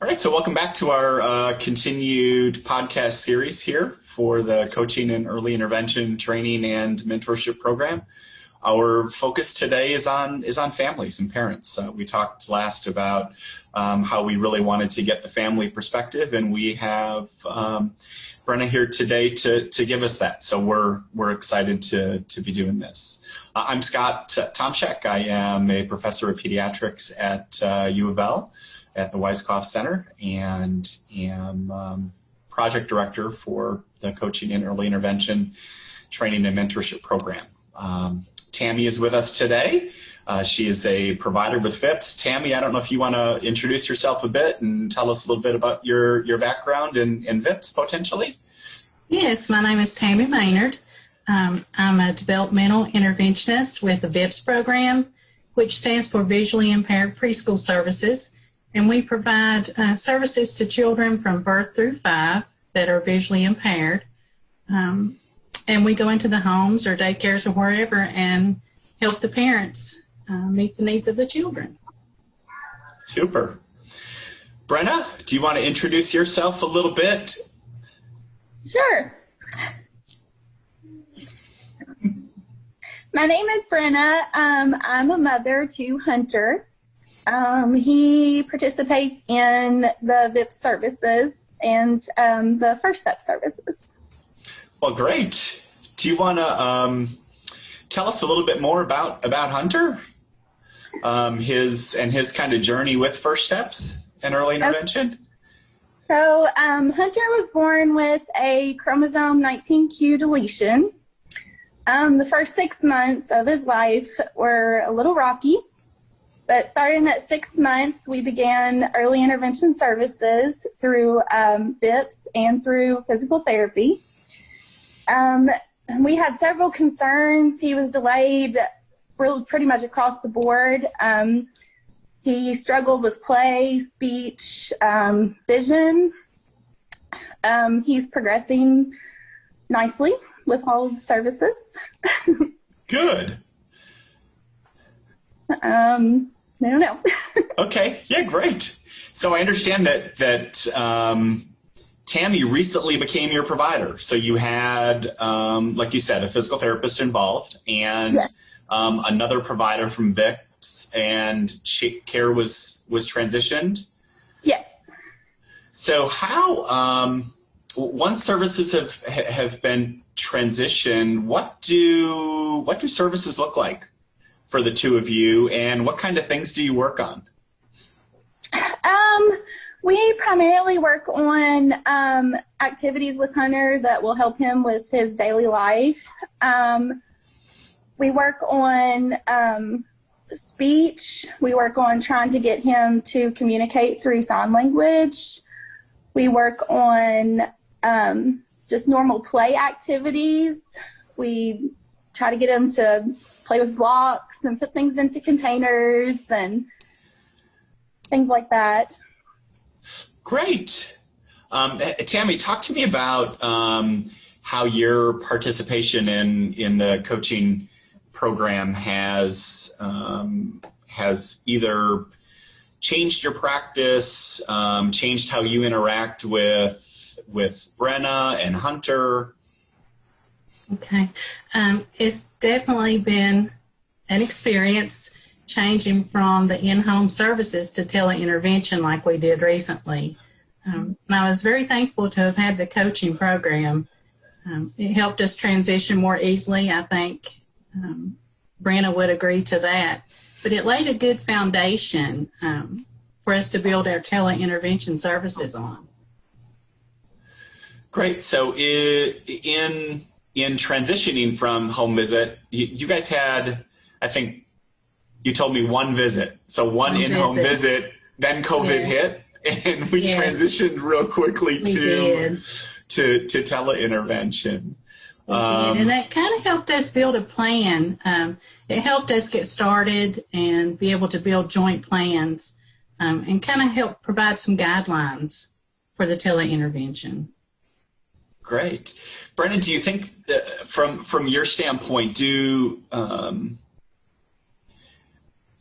All right, so welcome back to our continued podcast series here for the Coaching and Early Intervention Training and Mentorship Program. Our focus today is on families and parents. We talked last about how we really wanted to get the family perspective, and we have Brenna here today to give us that. So we're excited to be doing this. I'm Scott Tomczak. I am a professor of pediatrics at U of L at the Weiskopf Center, and am project director for the Coaching and Early Intervention Training and Mentorship Program. Tammy is with us today. She is a provider with VIPS. Tammy, I don't know if you want to introduce yourself a bit and tell us a little bit about your background in VIPS potentially. Yes, my name is Tammy Maynard. I'm a developmental interventionist with the VIPS program, which stands for Visually Impaired Preschool Services. And we provide services to children from birth through 5 that are visually impaired. And we go into the homes or daycares or wherever and help the parents meet the needs of the children. Super. Brenna, do you want to introduce yourself a little bit? Sure. My name is Brenna. I'm a mother to Hunter. He participates in the VIPS services and the First Step services. Well, great. Do you want to tell us a little bit more about Hunter, his kind of journey with First Steps and early intervention? Okay. So Hunter was born with a chromosome 19q deletion. The first 6 months of his life were a little rocky. But starting at 6 months, we began early intervention services through VIPS and through physical therapy. We had several concerns. He was delayed pretty much across the board. He struggled with play, speech, vision. He's progressing nicely with all the services. Good. I don't know. Okay. Yeah, great. So I understand that Tammy recently became your provider. So you had, like you said, a physical therapist involved and yes. Another provider from VIPS, and care was transitioned? Yes. So how, once services have been transitioned, what do services look like for the two of you, and what kind of things do you work on? We primarily work on activities with Hunter that will help him with his daily life. We work on speech. We work on trying to get him to communicate through sign language. We work on just normal play activities. We try to get him to play with blocks and put things into containers and things like that. Great. Tammy, talk to me about how your participation in the coaching program has either changed your practice, changed how you interact with Brenna and Hunter. Okay. It's definitely been an experience changing from the in-home services to tele-intervention like we did recently. And I was very thankful to have had the coaching program. It helped us transition more easily. I think Brenna would agree to that. But it laid a good foundation for us to build our tele-intervention services on. Great. So in transitioning from home visit, you guys had, I think you told me, one visit. So one in-home visit, then COVID hit, and we transitioned real quickly to tele-intervention. And that kind of helped us build a plan. It helped us get started and be able to build joint plans and kind of help provide some guidelines for the tele-intervention. Great. Brenna, do you think that from your standpoint, do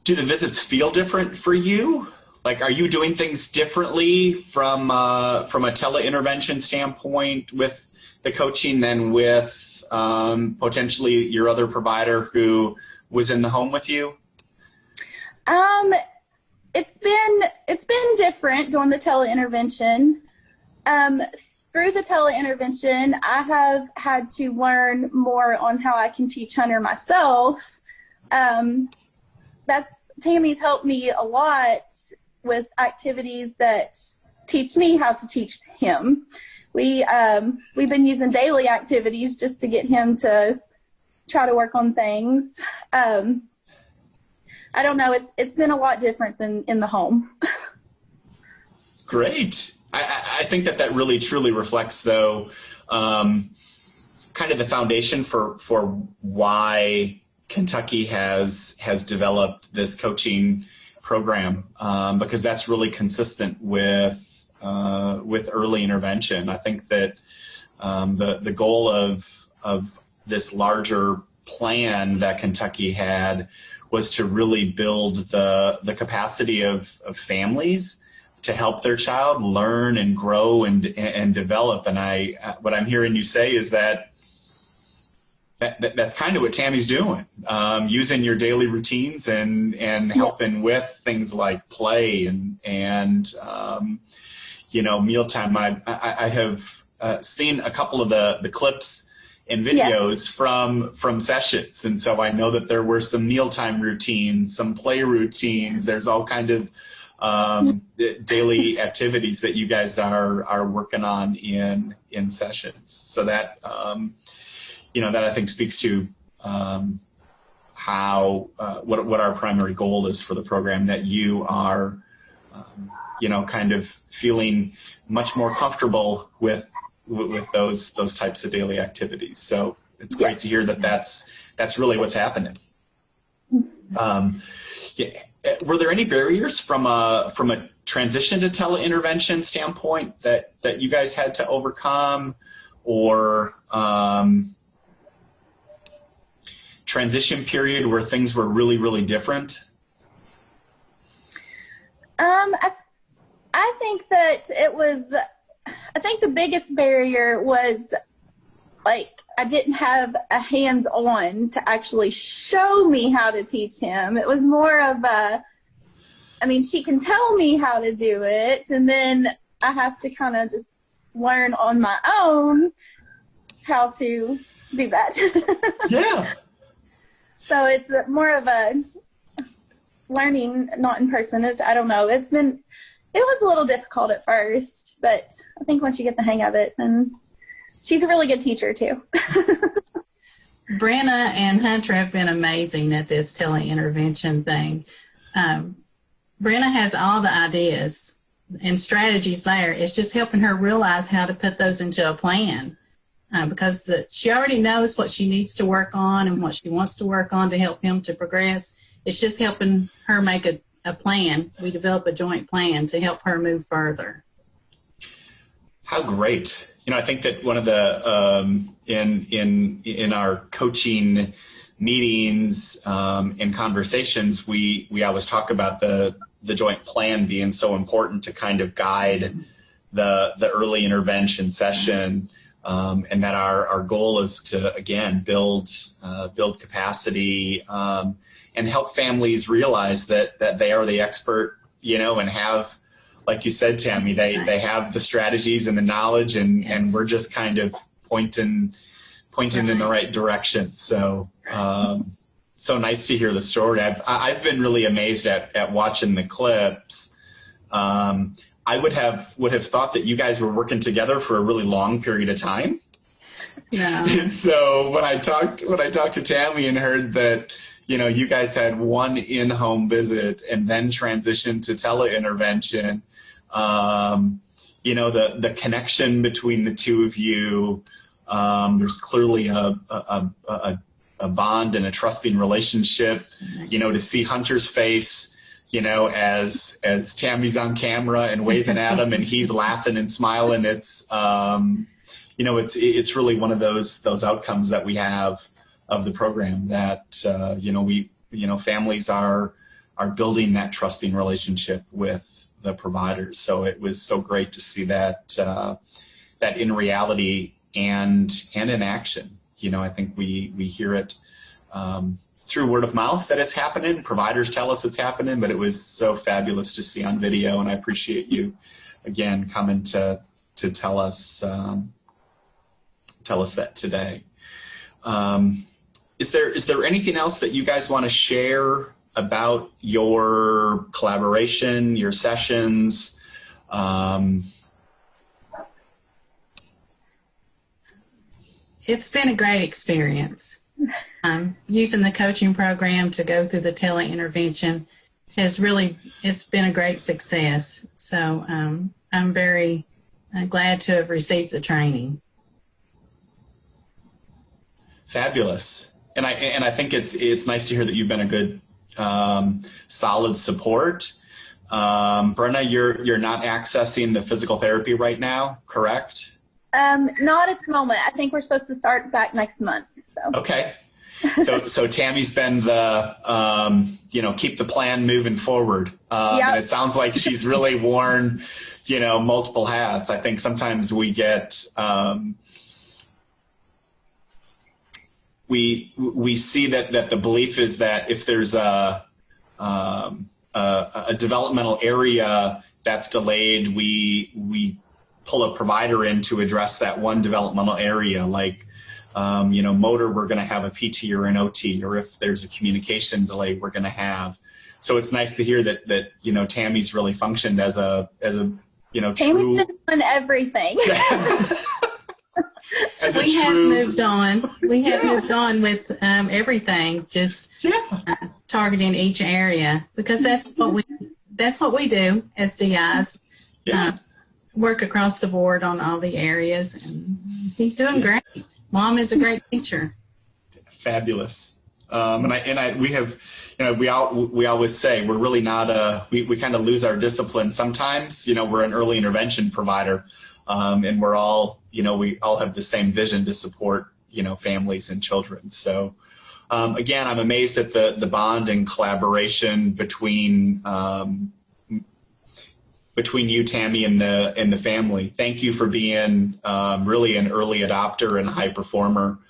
the visits feel different for you? like, are you doing things differently from a teleintervention standpoint with the coaching than with potentially your other provider who was in the home with you? It's been different doing the teleintervention. Through the teleintervention, I have had to learn more on how I can teach Hunter myself. Tammy's helped me a lot with activities that teach me how to teach him. We've been using daily activities just to get him to try to work on things. I don't know. It's been a lot different than in the home. Great. I think that really truly reflects, though, kind of the foundation for why Kentucky has developed this coaching program, because that's really consistent with early intervention. I think that the goal of this larger plan that Kentucky had was to really build the capacity of families to help their child learn and grow and develop. And what I'm hearing you say is that's kind of what Tammy's doing, using your daily routines and helping with things like play and mealtime. I have seen a couple of the clips and videos from sessions, and so I know that there were some mealtime routines, some play routines. There's all kind of daily activities that you guys are working on in sessions. So that that I think speaks to how what our primary goal is for the program, that you are kind of feeling much more comfortable with those types of daily activities. So it's great to hear that that's really what's happening. Were there any barriers from a transition to teleintervention standpoint that you guys had to overcome, or transition period where things were really, really different? I think that I think the biggest barrier was, like, I didn't have a hands-on to actually show me how to teach him. It was more of she can tell me how to do it, and then I have to kind of just learn on my own how to do that. Yeah. So it's more of a learning, not in person. I don't know. It was a little difficult at first, but I think once you get the hang of it, and she's a really good teacher too. Brenna and Hunter have been amazing at this teleintervention thing. Brenna has all the ideas and strategies there. It's just helping her realize how to put those into a plan, because she already knows what she needs to work on and what she wants to work on to help him to progress. It's just helping her make a plan. We develop a joint plan to help her move further. How great. I think that one of the in our coaching meetings and conversations, we always talk about the joint plan being so important to kind of guide the early intervention session, and that our goal is to, again, build capacity and help families realize that they are the expert, and have, like you said, Tammy, they have the strategies and the knowledge, and we're just kind of pointing in the right direction. So so nice to hear the story. I've been really amazed at watching the clips. I would have thought that you guys were working together for a really long period of time. Yeah. And so when I talked to Tammy and heard that, you guys had one in-home visit and then transitioned to teleintervention, the connection between the two of you, there's clearly a bond and a trusting relationship, to see Hunter's face, as Tammy's on camera and waving at him and he's laughing and smiling. It's, it's really one of those outcomes that we have of the program, that, families are are building that trusting relationship with the providers. So it was so great to see that that in reality and in action. You know, I think we hear it through word of mouth that it's happening. Providers tell us it's happening, but it was so fabulous to see on video, and I appreciate you again coming to tell us that today. Is there anything else that you guys want to share about your collaboration, your sessions? It's been a great experience. Using the coaching program to go through the tele-intervention it's been a great success. So I'm very glad to have received the training. Fabulous. And I think it's nice to hear that you've been a good, solid support. Brenna, you're not accessing the physical therapy right now, correct? Not at the moment. I think we're supposed to start back next month. So. Okay. So Tammy's been the, keep the plan moving forward. Yep. And it sounds like she's really worn, multiple hats. I think sometimes we get, we see that the belief is that if there's a developmental area that's delayed, we pull a provider in to address that one developmental area, like motor, we're going to have a PT or an OT, or if there's a communication delay, we're going to have. So it's nice to hear that Tammy's really functioned as a Tammy's true. been doing everything. We have moved on. We have moved on with everything, just targeting each area, because that's what we do as DIs. Work across the board on all the areas, and he's doing great. Mom is a great teacher. Fabulous. We have, we always say we're really not we kind of lose our discipline sometimes. We're an early intervention provider, and we're all, we all have the same vision to support, families and children. So, again, I'm amazed at the bond and collaboration between you, Tammy, and the family. Thank you for being really an early adopter and a high performer.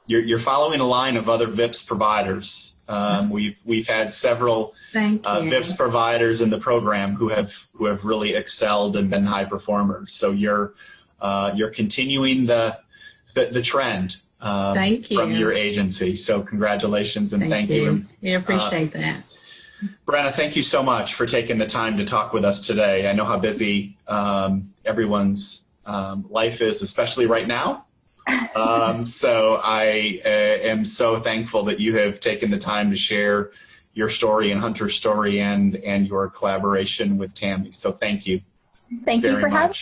You're following a line of other VIPS providers. We've had several VIPS providers in the program who have really excelled and been high performers. So you're continuing the trend from your agency. So congratulations and thank you. We appreciate that. Brenna, thank you so much for taking the time to talk with us today. I know how busy everyone's life is, especially right now. So I am so thankful that you have taken the time to share your story and Hunter's story and your collaboration with Tammy. So thank you. Thank you for having me.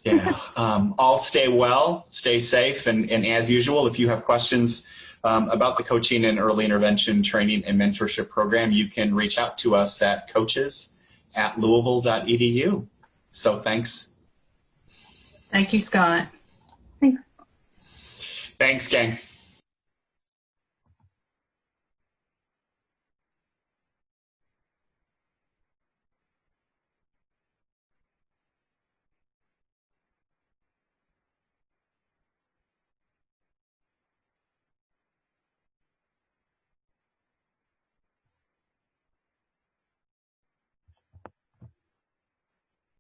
Yeah. All stay well, stay safe. And as usual, if you have questions about the coaching and early intervention training and mentorship program, you can reach out to us at coaches@louisville.edu. So thanks. Thank you, Scott. Thanks. Thanks, gang.